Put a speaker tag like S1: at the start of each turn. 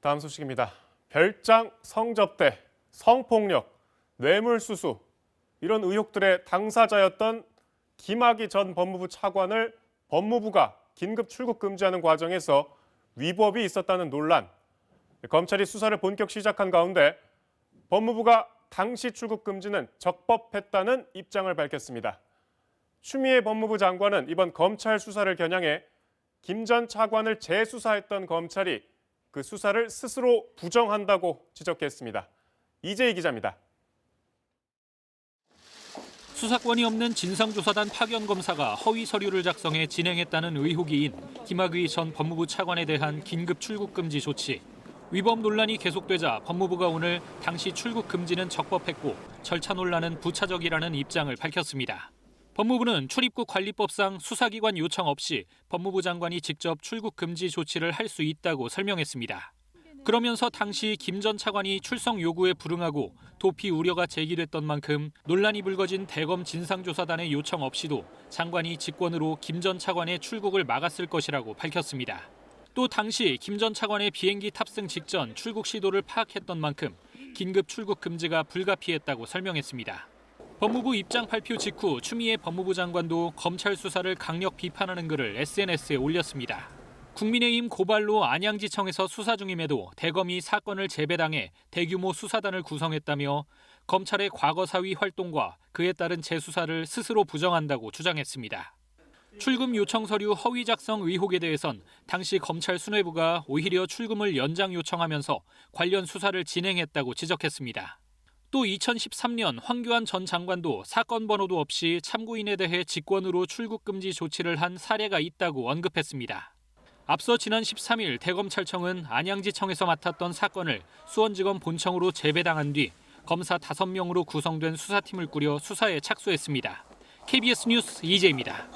S1: 다음 소식입니다. 별장 성접대, 성폭력, 뇌물수수 이런 의혹들의 당사자였던 김학의 전 법무부 차관을 법무부가 긴급 출국 금지하는 과정에서 위법이 있었다는 논란. 검찰이 수사를 본격 시작한 가운데 법무부가 당시 출국 금지는 적법했다는 입장을 밝혔습니다. 추미애 법무부 장관은 이번 검찰 수사를 겨냥해 김 전 차관을 재수사했던 검찰이 그 수사를 스스로 부정한다고 지적했습니다. 이재희 기자입니다.
S2: 수사권이 없는 진상조사단 파견 검사가 허위 서류를 작성해 진행했다는 의혹이인 김학의 전 법무부 차관에 대한 긴급 출국 금지 조치. 위법 논란이 계속되자 법무부가 오늘 당시 출국 금지는 적법했고 절차 논란은 부차적이라는 입장을 밝혔습니다. 법무부는 출입국 관리법상 수사기관 요청 없이 법무부 장관이 직접 출국 금지 조치를 할 수 있다고 설명했습니다. 그러면서 당시 김 전 차관이 출석 요구에 불응하고 도피 우려가 제기됐던 만큼 논란이 불거진 대검 진상조사단의 요청 없이도 장관이 직권으로 김 전 차관의 출국을 막았을 것이라고 밝혔습니다. 또 당시 김 전 차관의 비행기 탑승 직전 출국 시도를 파악했던 만큼 긴급 출국 금지가 불가피했다고 설명했습니다. 법무부 입장 발표 직후 추미애 법무부 장관도 검찰 수사를 강력 비판하는 글을 SNS에 올렸습니다. 국민의힘 고발로 안양지청에서 수사 중임에도 대검이 사건을 재배당해 대규모 수사단을 구성했다며 검찰의 과거 사위 활동과 그에 따른 재수사를 스스로 부정한다고 주장했습니다. 출금 요청 서류 허위 작성 의혹에 대해선 당시 검찰 수뇌부가 오히려 출금을 연장 요청하면서 관련 수사를 진행했다고 지적했습니다. 또 2013년 황교안 전 장관도 사건 번호도 없이 참고인에 대해 직권으로 출국 금지 조치를 한 사례가 있다고 언급했습니다. 앞서 지난 13일 대검찰청은 안양지청에서 맡았던 사건을 수원지검 본청으로 재배당한 뒤 검사 5명으로 구성된 수사팀을 꾸려 수사에 착수했습니다. KBS 뉴스 이재입니다.